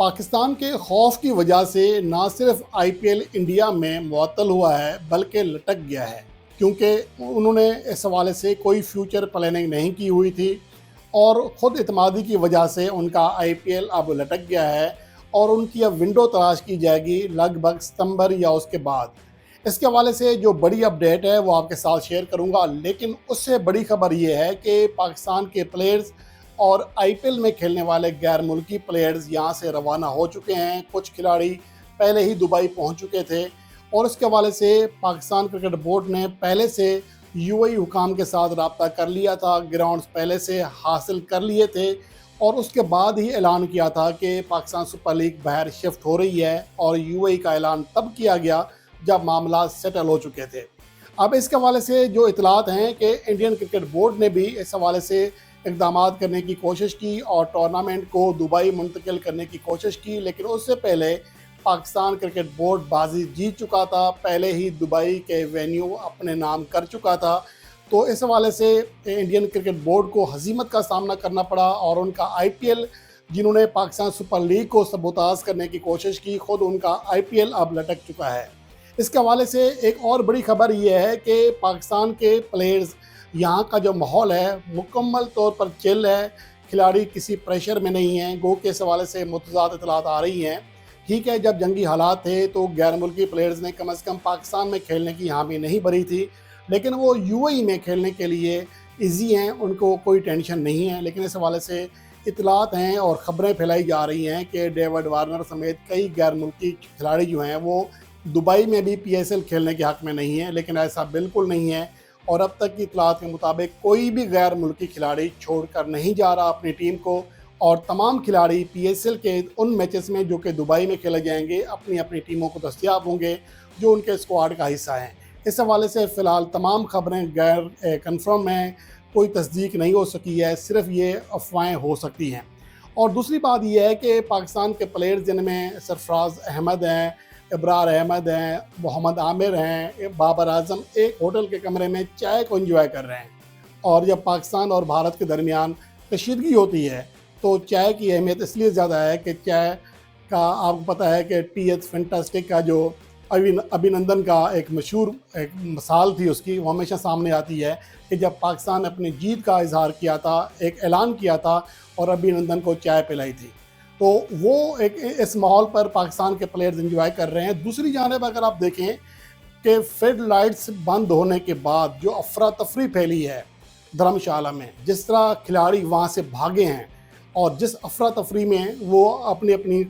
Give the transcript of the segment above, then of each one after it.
पाकिस्तान के खौफ की वजह से ना सिर्फ आईपीएल इंडिया में मुअत्तल हुआ है बल्कि लटक गया है, क्योंकि उन्होंने इस हवाले से कोई फ्यूचर प्लानिंग नहीं की हुई थी और ख़ुद इतमादी की वजह से उनका आईपीएल अब लटक गया है और उनकी अब विंडो तलाश की जाएगी लगभग सितंबर या उसके बाद। इसके हवाले से जो बड़ी अपडेट है वो आपके साथ शेयर करूंगा, लेकिन उससे बड़ी खबर ये है कि पाकिस्तान के प्लेयर्स और आईपीएल में खेलने वाले गैर मुल्की प्लेयर्स यहाँ से रवाना हो चुके हैं। कुछ खिलाड़ी पहले ही दुबई पहुँच चुके थे और उसके हवाले से पाकिस्तान क्रिकेट बोर्ड ने पहले से यूएई हुकाम के साथ रब्ता कर लिया था, ग्राउंड्स पहले से हासिल कर लिए थे और उसके बाद ही ऐलान किया था कि पाकिस्तान सुपर लीग बाहर शिफ्ट हो रही है और यूएई का ऐलान तब किया गया जब मामला सेटल हो चुके थे। अब इसके हवाले से जो इतलात हैं कि इंडियन क्रिकेट बोर्ड ने भी इस हवाले से इक़दाम करने की कोशिश की और टूर्नामेंट को दुबई मुंतकिल करने की कोशिश की, लेकिन उससे पहले पाकिस्तान क्रिकेट बोर्ड बाजी जीत चुका था, पहले ही दुबई के वेन्यू अपने नाम कर चुका था। तो इस हवाले से इंडियन क्रिकेट बोर्ड को हज़ीमत का सामना करना पड़ा और उनका आईपीएल, जिन्होंने पाकिस्तान सुपर लीग को सबूताज करने की कोशिश की, ख़ुद उनका आईपीएल अब लटक चुका है। इसके हवाले से एक और बड़ी खबर ये है कि पाकिस्तान के प्लेयर्स, यहाँ का जो माहौल है मुकम्मल तौर पर चिल है, खिलाड़ी किसी प्रेशर में नहीं हैं। गो के इस हवाले से मुतज़ाद इतलात आ रही हैं। ठीक है, जब जंगी हालात थे तो गैर मुल्की प्लेयर्स ने कम से कम पाकिस्तान में खेलने की हामी नहीं भरी थी, लेकिन वो यूएई में खेलने के लिए इजी हैं, उनको कोई टेंशन नहीं है। लेकिन इस हवाले से इतलात हैं और ख़बरें फैलाई जा रही हैं कि डेविड वार्नर समेत कई गैर मुल्की खिलाड़ी जो हैं वो दुबई में भी पीएसएल खेलने के हक़ में नहीं है, लेकिन ऐसा बिल्कुल नहीं है और अब तक की इतलात के मुताबिक कोई भी गैर मुल्की खिलाड़ी छोड़कर नहीं जा रहा अपनी टीम को और तमाम खिलाड़ी पीएसएल के उन मैचेस में जो कि दुबई में खेले जाएंगे अपनी अपनी टीमों को दस्तयाब होंगे जो उनके स्क्वाड का हिस्सा हैं। इस हवाले से फ़िलहाल तमाम खबरें गैर कंफर्म हैं, कोई तस्दीक नहीं हो सकी है, सिर्फ ये अफवाहें हो सकती हैं। और दूसरी बात यह है कि पाकिस्तान के प्लेयर्स जिनमें सरफराज अहमद हैं, इब्रार अहमद हैं, मोहम्मद आमिर हैं, बाबर आजम एक होटल के कमरे में चाय को एंजॉय कर रहे हैं। और जब पाकिस्तान और भारत के दरमियान कशीदगी होती है तो चाय की अहमियत इसलिए ज़्यादा है कि चाय का आपको पता है कि टी.एच. फैंटास्टिक का जो अभिनंदन का एक मशहूर एक मिसाल थी उसकी, वो हमेशा सामने आती है कि जब पाकिस्तान ने अपनी जीत का इजहार किया था, एक ऐलान किया था और अभिनंदन को चाय पिलाई थी, तो वो एक इस माहौल पर पाकिस्तान के प्लेयर्स एंजॉय कर रहे हैं। दूसरी जानिब अगर आप देखें कि फ्लड लाइट्स बंद होने के बाद जो अफरा तफरी फैली है धर्मशाला में, जिस तरह खिलाड़ी वहाँ से भागे हैं और जिस अफरा तफरी में वो अपनी अपनी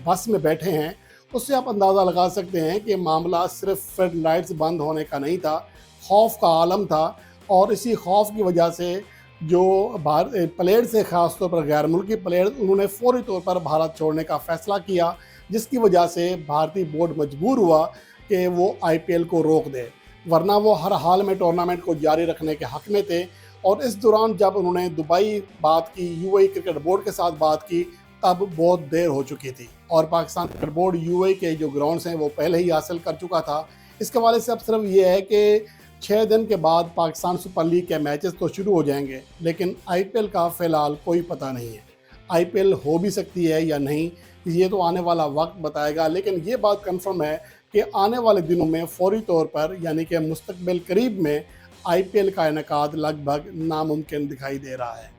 बस में बैठे हैं, उससे आप अंदाज़ा लगा सकते हैं कि मामला सिर्फ फ्लड लाइट्स बंद होने का नहीं था, खौफ का आलम था। और इसी खौफ की वजह से जो प्लेयर्स से ख़ास तौर पर गैर मुल्की प्लेयर्स, उन्होंने फौरी तौर पर भारत छोड़ने का फ़ैसला किया, जिसकी वजह से भारतीय बोर्ड मजबूर हुआ कि वो आईपीएल को रोक दे, वरना वो हर हाल में टूर्नामेंट को जारी रखने के हक़ में थे। और इस दौरान जब उन्होंने दुबई बात की, यूएई क्रिकेट बोर्ड के साथ बात की, तब बहुत देर हो चुकी थी और पाकिस्तान क्रिकेट बोर्ड यूएई के जो ग्राउंड्स हैं वो पहले ही हासिल कर चुका था। इसके हवाले से अब सिर्फ ये है कि 6 दिन के बाद पाकिस्तान सुपर लीग के मैचेस तो शुरू हो जाएंगे, लेकिन आईपीएल का फ़िलहाल कोई पता नहीं है। आईपीएल हो भी सकती है या नहीं, ये तो आने वाला वक्त बताएगा, लेकिन ये बात कंफर्म है कि आने वाले दिनों में फौरी तौर पर, यानी कि मुस्तकबिल करीब में, आईपीएल का इनेकाद लगभग नामुमकिन दिखाई दे रहा है।